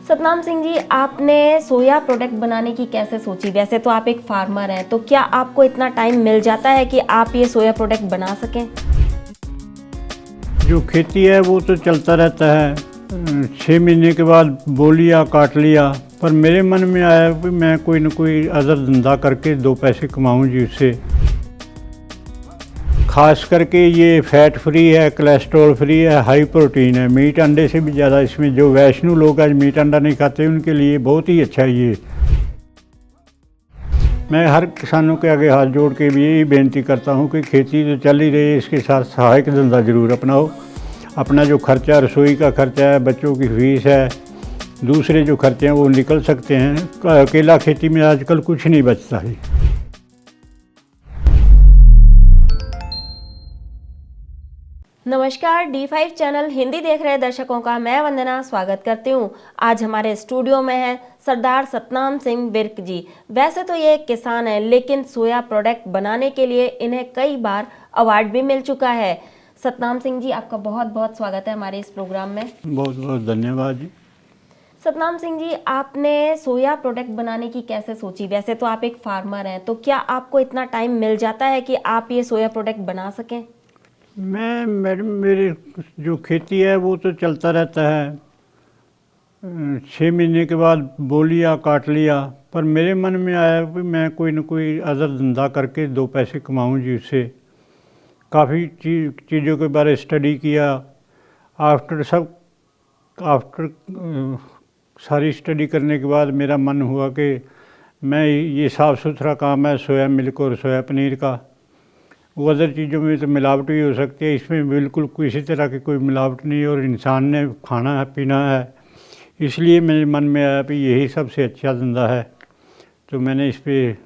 सतनाम सिंह जी, आपने सोया प्रोडक्ट बनाने की कैसे सोची? वैसे तो आप एक फार्मर हैं, तो क्या आपको इतना टाइम मिल जाता है कि आप ये सोया प्रोडक्ट बना सकें? जो खेती है वो तो चलता रहता है। 6 महीने के बाद बो लिया, काट लिया। पर मेरे मन में आया कि मैं कोई ना कोई अदर धंधा करके 2 पैसे कमाऊं जी उससे। खास करके ये फैट फ्री है, कोलेस्ट्रॉल फ्री है, हाई प्रोटीन है। मीट अंडे से भी ज़्यादा इसमें जो वैष्णु लोग आज मीट अंडा नहीं खाते उनके लिए बहुत ही अच्छा है ये। मैं हर किसानों के आगे हाथ जोड़ के भी यही बेनती करता हूँ कि खेती तो चल ही रही है, इसके साथ सहायक धंधा ज़रूर अपनाओ। अपना जो खर्चा, रसोई का खर्चा है, बच्चों की फीस है, दूसरे जो खर्चे हैं वो निकल सकते हैं। अकेला खेती में आजकल कुछ नहीं बचता है। नमस्कार, D5 चैनल हिंदी देख रहे दर्शकों का मैं वंदना स्वागत करती हूँ। आज हमारे स्टूडियो में है सरदार सतनाम सिंह विर्क जी। वैसे तो ये एक किसान है, लेकिन सोया प्रोडक्ट बनाने के लिए इन्हें कई बार अवार्ड भी मिल चुका है। सतनाम सिंह जी, आपका बहुत बहुत स्वागत है हमारे इस प्रोग्राम में। बहुत बहुत धन्यवाद जी। सतनाम सिंह जी, आपने सोया प्रोडक्ट बनाने की कैसे सोची? वैसे तो आप एक फार्मर हैं, तो क्या आपको इतना टाइम मिल जाता है कि आप ये सोया प्रोडक्ट बना सकें? मैडम मेरी जो खेती है वो तो चलता रहता है। 6 महीने के बाद बो लिया, काट लिया। पर मेरे मन में आया कि मैं कोई ना कोई अदर धंधा करके 2 पैसे कमाऊं जी उससे। काफ़ी चीज़ों के बारे स्टडी किया। आफ्टर सारी स्टडी करने के बाद मेरा मन हुआ कि मैं ये साफ़ सुथरा काम है सोया मिल्क और सोया पनीर का। वो अदर चीज़ों में तो मिलावट भी हो सकती है, इसमें बिल्कुल किसी तरह की कोई मिलावट नहीं है और इंसान ने खाना है, पीना है। इसलिए मेरे मन में आया कि यही सबसे अच्छा धंधा है। तो मैंने इस पर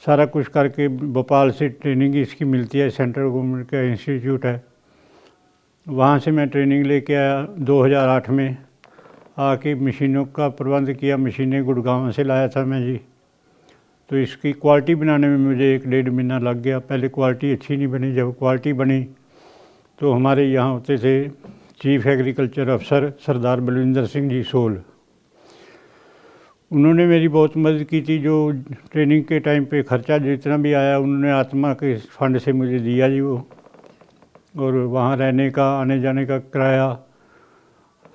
सारा कुछ करके, भोपाल से ट्रेनिंग इसकी मिलती है, सेंट्रल गवर्नमेंट का इंस्टीट्यूट है, वहाँ से मैं ट्रेनिंग लेके आया 2008 में। आके मशीनों का प्रबंध किया, मशीनें गुड़गांव से लाया था मैं जी। तो इसकी क्वालिटी बनाने में मुझे 1-1.5 महीना लग गया। पहले क्वालिटी अच्छी नहीं बनी, जब क्वालिटी बनी तो हमारे यहाँ होते थे चीफ एग्रीकल्चर अफसर सरदार बलविंदर सिंह जी सोल। उन्होंने मेरी बहुत मदद की थी। जो ट्रेनिंग के टाइम पे खर्चा जितना भी आया उन्होंने आत्मा के फंड से मुझे दिया जी वो। और वहाँ रहने का, आने जाने का किराया,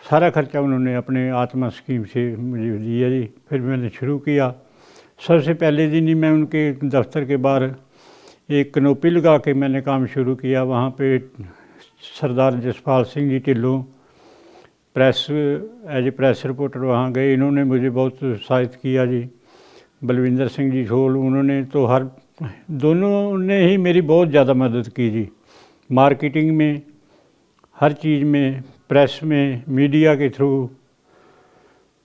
सारा खर्चा उन्होंने अपने आत्मा स्कीम से मुझे दिया जी। फिर मैंने शुरू किया। सबसे पहले दिन ही मैं उनके दफ्तर के बाहर एक कनोपी लगा के मैंने काम शुरू किया। वहाँ पे Sardar Jaspal Singh ji Dhillon as a press reporter वहाँ गए। इन्होंने मुझे बहुत उत्साहित किया जी। बलविंदर सिंह जी सोल, उन्होंने तो दोनों ने ही मेरी बहुत ज़्यादा मदद की जी। मार्केटिंग में, हर चीज़ में, प्रेस में, मीडिया के थ्रू।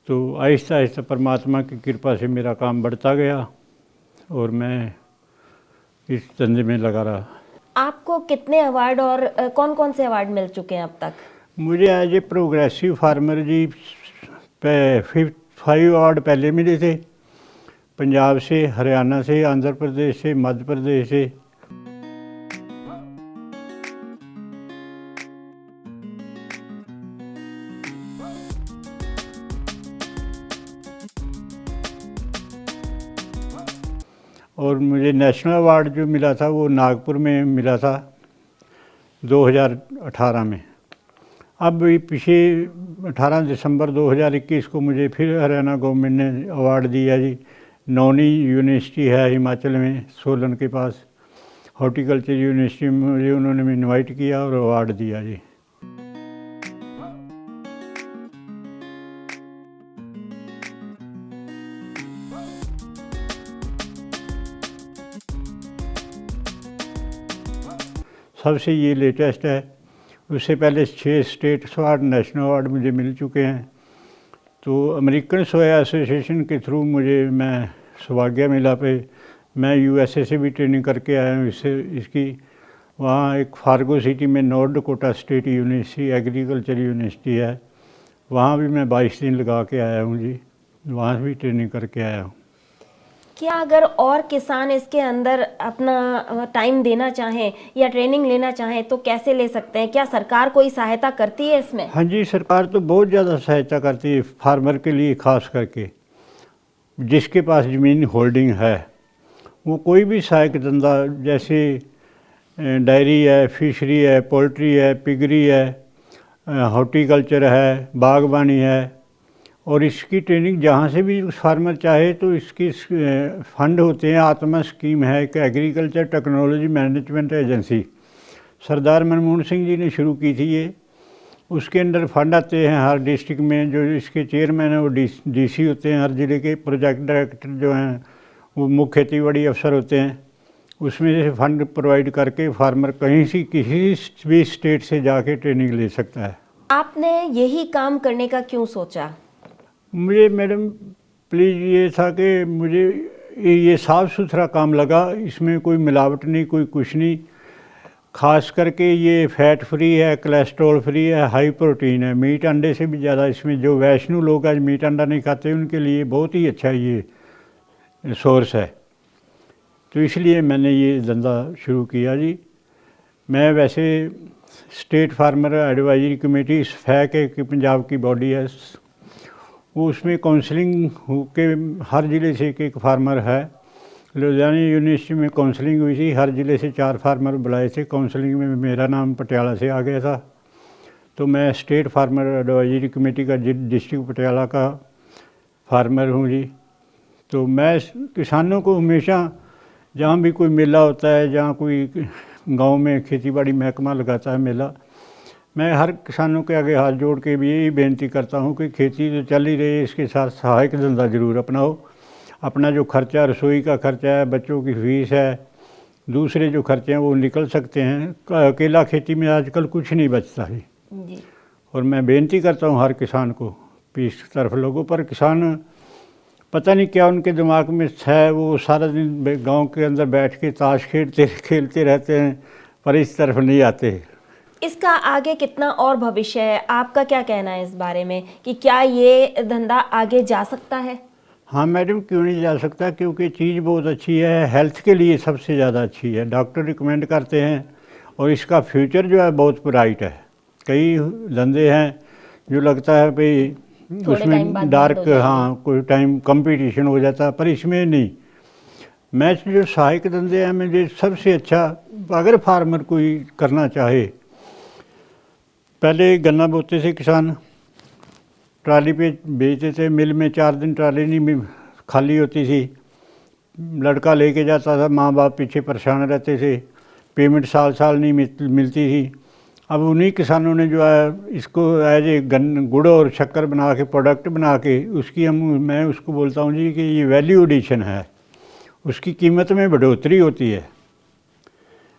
तो आहिस्ता आहिस्ता परमात्मा की कृपा से मेरा काम बढ़ता गया और मैं इस धंधे में लगा रहा। आपको कितने अवार्ड और कौन कौन से अवार्ड मिल चुके हैं अब तक? मुझे एज ए प्रोग्रेसिव फार्मर जी 5 अवार्ड पहले मिले थे, पंजाब से, हरियाणा से, आंध्र प्रदेश से, मध्य प्रदेश से। और मुझे नेशनल अवार्ड जो मिला था वो नागपुर में मिला था 2018 में। अब पिछले 18 दिसंबर 2021 को मुझे फिर हरियाणा गवर्नमेंट ने अवार्ड दिया जी। नौनी यूनिवर्सिटी है हिमाचल में, सोलन के पास, हॉर्टिकल्चर यूनिवर्सिटी में मुझे उन्होंने इनवाइट किया और अवार्ड दिया जी। सबसे ये लेटेस्ट है। उससे पहले 6 स्टेट अवार्ड, नेशनल अवार्ड मुझे मिल चुके हैं। तो अमेरिकन सोया एसोसिएशन के थ्रू मैं सौभाग्य मिला पे मैं यूएसए से भी ट्रेनिंग करके आया हूँ इसकी। वहाँ एक फार्गो सिटी में north Dakota state university, agriculture university है, वहाँ भी मैं 22 दिन लगा के आया हूँ जी। वहाँ भी ट्रेनिंग करके आया हूँ। क्या अगर और किसान इसके अंदर अपना टाइम देना चाहें या ट्रेनिंग लेना चाहें तो कैसे ले सकते हैं? क्या सरकार कोई सहायता करती है इसमें? हाँ जी, सरकार तो बहुत ज़्यादा सहायता करती है फार्मर के लिए, ख़ास करके जिसके पास ज़मीन होल्डिंग है। वो कोई भी सहायक धंधा, जैसे डायरी है, फिशरी है, पोल्ट्री है, पिगरी है, हॉर्टिकल्चर है, बागबानी है, और इसकी ट्रेनिंग जहाँ से भी फार्मर चाहे तो इसकी फंड होते हैं। आत्मा स्कीम है एक, एग्रीकल्चर टेक्नोलॉजी मैनेजमेंट एजेंसी, सरदार मनमोहन सिंह जी ने शुरू की थी ये। उसके अंदर फंड आते हैं हर डिस्ट्रिक्ट में। जो इसके चेयरमैन हैं वो डीसी होते हैं हर ज़िले के। प्रोजेक्ट डायरेक्टर जो हैं वो मुख्य खेतीबाड़ी अफसर होते हैं। उसमें से फंड प्रोवाइड करके फार्मर कहीं से किसी भी स्टेट से जाके ट्रेनिंग ले सकता है। आपने यही काम करने का क्यों सोचा? मुझे मैडम प्लीज़ ये था कि मुझे ये साफ़ सुथरा काम लगा, इसमें कोई मिलावट नहीं, कोई कुछ नहीं। ख़ास करके ये फैट फ्री है, कोलेस्ट्रॉल फ्री है, हाई प्रोटीन है। मीट अंडे से भी ज़्यादा इसमें, जो वैष्णु लोग आज मीट अंडा नहीं खाते उनके लिए बहुत ही अच्छा ये सोर्स है। तो इसलिए मैंने ये धंधा शुरू किया जी। मैं वैसे स्टेट फार्मर एडवाइजरी कमेटी, फैक एक पंजाब की बॉडी है, वो उसमें काउंसलिंग हो के हर ज़िले से एक फार्मर है। लुधियाना यूनिवर्सिटी में काउंसलिंग हुई थी, हर ज़िले से 4 फार्मर बुलाए थे। काउंसलिंग में मेरा नाम पटियाला से आ गया था, तो मैं स्टेट फार्मर एडवाइजरी कमेटी का डिस्ट्रिक्ट पटियाला का फार्मर हूँ जी। तो मैं किसानों को हमेशा, जहाँ भी कोई मेला होता है, जहाँ कोई गांव में खेतीबाड़ी महकमा लगाता है मेला, मैं हर किसानों के आगे हाथ जोड़ के भी यही बेनती करता हूँ कि खेती तो चल ही रही है, इसके साथ सहायक धंधा ज़रूर अपनाओ। अपना जो खर्चा, रसोई का खर्चा है, बच्चों की फीस है, दूसरे जो खर्चे हैं वो निकल सकते हैं। अकेला खेती में आजकल कुछ नहीं बचता है जी। और मैं बेनती करता हूँ हर किसान को, इस तरफ लोगों पर। किसान पता नहीं क्या उनके दिमाग में है, वो सारा दिन गांव के अंदर बैठ के ताश खेलते रहते हैं, पर इस तरफ नहीं आते। इसका आगे कितना और भविष्य है? आपका क्या कहना है इस बारे में कि क्या ये धंधा आगे जा सकता है? हाँ मैडम, क्यों नहीं जा सकता, क्योंकि चीज़ बहुत अच्छी है, हेल्थ के लिए सबसे ज़्यादा अच्छी है। डॉक्टर रिकमेंड करते हैं और इसका फ्यूचर जो है बहुत ब्राइट है। कई धंधे हैं जो लगता है भाई उसमें डार्क, हाँ कोई टाइम कंपटीशन हो जाता है, पर इसमें नहीं। मैं जो सहायक धंधे हैं, मुझे सबसे अच्छा, अगर फार्मर कोई करना चाहे, पहले गन्ना बोते थे किसान, ट्राली पे बेचते थे, मिल में 4 दिन ट्राली नहीं खाली होती थी, लड़का लेके जाता था, माँ बाप पीछे परेशान रहते थे, पेमेंट साल साल नहीं मिलती थी। अब उन्हीं किसानों ने जो है इसको एज ए गुड़ और शक्कर बना के, प्रोडक्ट बना के, उसकी मैं उसको बोलता हूँ जी कि ये वैल्यू एडिशन है, उसकी कीमत में बढ़ोतरी होती है।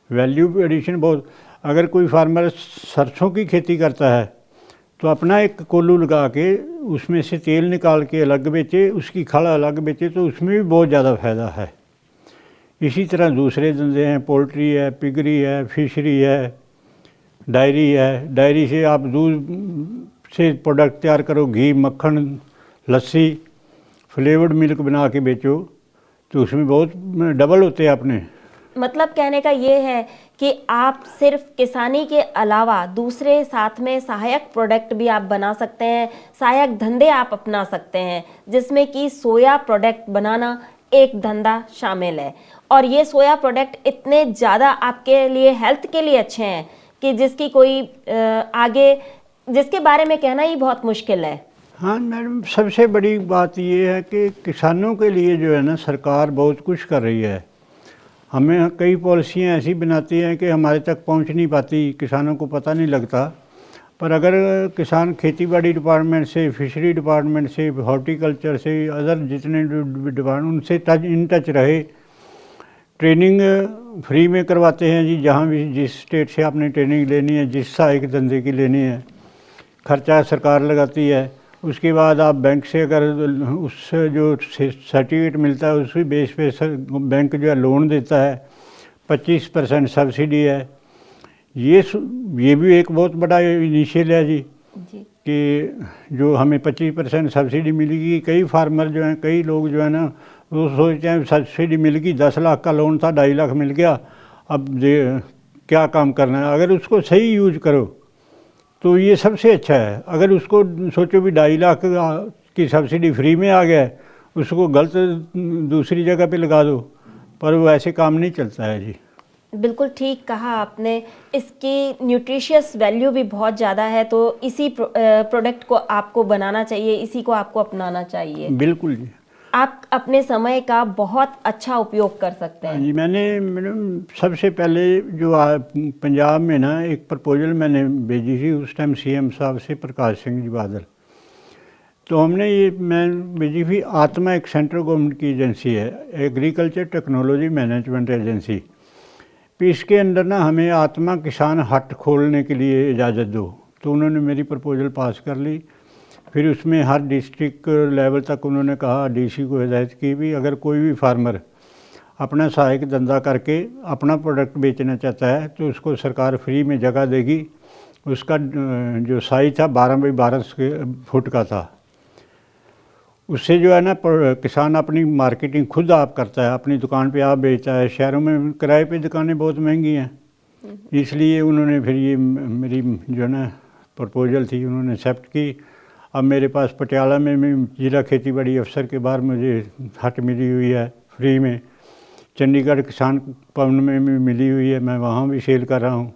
वैल्यू एडिशन बहुत। अगर कोई फार्मर सरसों की खेती करता है तो अपना एक कोल्लू लगा के उसमें से तेल निकाल के अलग बेचे, उसकी खल अलग बेचे, तो उसमें भी बहुत ज़्यादा फ़ायदा है। इसी तरह दूसरे धंधे हैं, पोल्ट्री है, पिगरी है, फिशरी है, डायरी है। डायरी से आप दूध से प्रोडक्ट तैयार करो, घी, मक्खन, लस्सी, फ्लेवर्ड मिल्क बना के बेचो, तो उसमें बहुत डबल होते हैं अपने। मतलब कहने का ये है कि आप सिर्फ किसानी के अलावा दूसरे साथ में सहायक प्रोडक्ट भी आप बना सकते हैं, सहायक धंधे आप अपना सकते हैं, जिसमें कि सोया प्रोडक्ट बनाना एक धंधा शामिल है। और ये सोया प्रोडक्ट इतने ज़्यादा आपके लिए, हेल्थ के लिए अच्छे हैं कि जिसकी कोई आगे, जिसके बारे में कहना ही बहुत मुश्किल है। हाँ मैडम, सबसे बड़ी बात ये है कि किसानों के लिए जो है ना, सरकार बहुत कुछ कर रही है। हमें कई पॉलिसियाँ ऐसी बनाती हैं कि हमारे तक पहुंच नहीं पाती, किसानों को पता नहीं लगता। पर अगर किसान खेतीबाड़ी डिपार्टमेंट से, फिशरी डिपार्टमेंट से, हॉर्टिकल्चर से, अदर जितने डिपार्टमेंट, उनसे इन टच रहे, ट्रेनिंग फ्री में करवाते हैं जी। जहाँ भी, जिस स्टेट से आपने ट्रेनिंग लेनी है, जिस सहायक धंधे की लेनी है, खर्चा सरकार लगाती है। उसके बाद आप बैंक से अगर उससे जो सर्टिफिकेट मिलता है उसी बेस पे बैंक जो है लोन देता है, 25% सब्सिडी है। ये भी एक बहुत बड़ा इनिशियल है जी कि जो हमें 25% सब्सिडी मिलेगी। कई फार्मर जो हैं, कई लोग जो है ना वो सोचते हैं सब्सिडी मिल गई, 10 लाख का लोन था, 2.5 लाख मिल गया, अब क्या काम करना है। अगर उसको सही यूज करो तो ये सबसे अच्छा है। अगर उसको सोचो भी 2.5 लाख की सब्सिडी फ्री में आ गया है, उसको गलत दूसरी जगह पे लगा दो, पर वो ऐसे काम नहीं चलता है जी। बिल्कुल ठीक कहा आपने। इसकी न्यूट्रिशियस वैल्यू भी बहुत ज़्यादा है, तो इसी प्रोडक्ट को आपको बनाना चाहिए, इसी को आपको अपनाना चाहिए। बिल्कुल जी। आप अपने समय का बहुत अच्छा उपयोग कर सकते हैं। जी, मैडम सबसे पहले जो पंजाब में ना एक प्रपोजल मैंने भेजी थी उस टाइम सीएम साहब से, प्रकाश सिंह जी बादल। तो मैं भेजी थी आत्मा, एक सेंट्रल गवर्नमेंट की एजेंसी है, एग्रीकल्चर टेक्नोलॉजी मैनेजमेंट एजेंसी। फिर इसके अंदर ना हमें आत्मा किसान हट खोलने के लिए इजाज़त दो। तो उन्होंने मेरी प्रपोजल पास कर ली। फिर उसमें हर डिस्ट्रिक्ट लेवल तक उन्होंने कहा, डीसी को हिदायत की भी अगर कोई भी फार्मर अपना सहायक धंधा करके अपना प्रोडक्ट बेचना चाहता है तो उसको सरकार फ्री में जगह देगी। उसका जो साइज था 12 बाई 12 फुट का था। उससे जो है ना किसान अपनी मार्केटिंग खुद आप करता है, अपनी दुकान पे आप बेचता है। शहरों में किराए पे दुकानें बहुत महंगी हैं, इसलिए उन्होंने फिर ये मेरी जो है ना प्रपोजल थी उन्होंने एक्सेप्ट की। अब मेरे पास पटियाला में भी जिला खेती बाड़ी अफसर के बाहर मुझे हट मिली हुई है फ्री में। चंडीगढ़ किसान भवन में भी मिली हुई है, मैं वहाँ भी सेल कर रहा हूँ।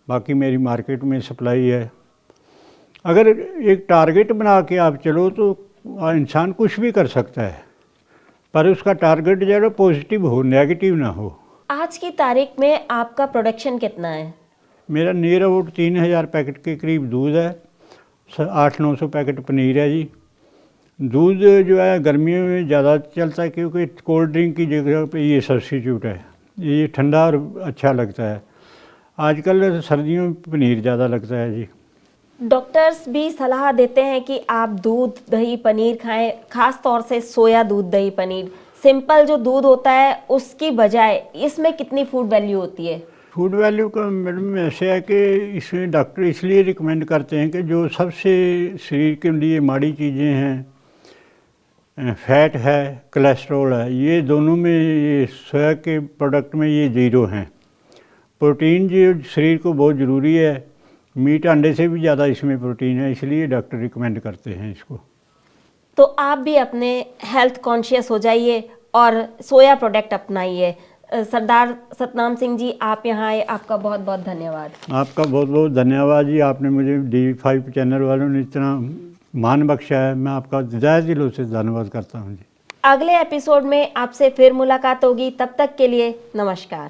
बाकी मेरी मार्केट में सप्लाई है। अगर एक टारगेट बना के आप चलो तो इंसान कुछ भी कर सकता है, पर उसका टारगेट जो है पॉजिटिव हो, नेगेटिव ना हो। आज की तारीख में आपका प्रोडक्शन कितना है? मेरा नियर अबाउट 3000 पैकेट के करीब दूध है, 800-900 पैकेट पनीर है जी। दूध जो है गर्मियों में ज़्यादा चलता है क्योंकि कोल्ड ड्रिंक की जगह पे ये सब्स्टिट्यूट है, ये ठंडा और अच्छा लगता है। आजकल सर्दियों में पनीर ज़्यादा लगता है जी। डॉक्टर्स भी सलाह देते हैं कि आप दूध दही पनीर खाएं, खास तौर से सोया दूध दही पनीर। सिंपल जो दूध होता है उसकी बजाय इसमें कितनी फूड वैल्यू होती है? फूड वैल्यू का मैडम ऐसे है कि इसमें डॉक्टर इसलिए रिकमेंड करते हैं कि जो सबसे शरीर के लिए माड़ी चीज़ें हैं, फैट है, कोलेस्ट्रॉल है, ये दोनों में ये सोया के प्रोडक्ट में ये ज़ीरो हैं। प्रोटीन जो शरीर को बहुत ज़रूरी है, मीट अंडे से भी ज़्यादा इसमें प्रोटीन है, इसलिए डॉक्टर रिकमेंड करते हैं इसको। तो आप भी अपने हेल्थ कॉन्शियस हो जाइए और सोया प्रोडक्ट अपनाइए। सरदार सतनाम सिंह जी, आप यहाँ आए, आपका बहुत बहुत धन्यवाद। आपका बहुत बहुत धन्यवाद जी। आपने मुझे D5 चैनल वालों ने इतना मान बख्शा है, मैं आपका तहे दिलों से धन्यवाद करता हूँ जी। अगले एपिसोड में आपसे फिर मुलाकात होगी, तब तक के लिए नमस्कार।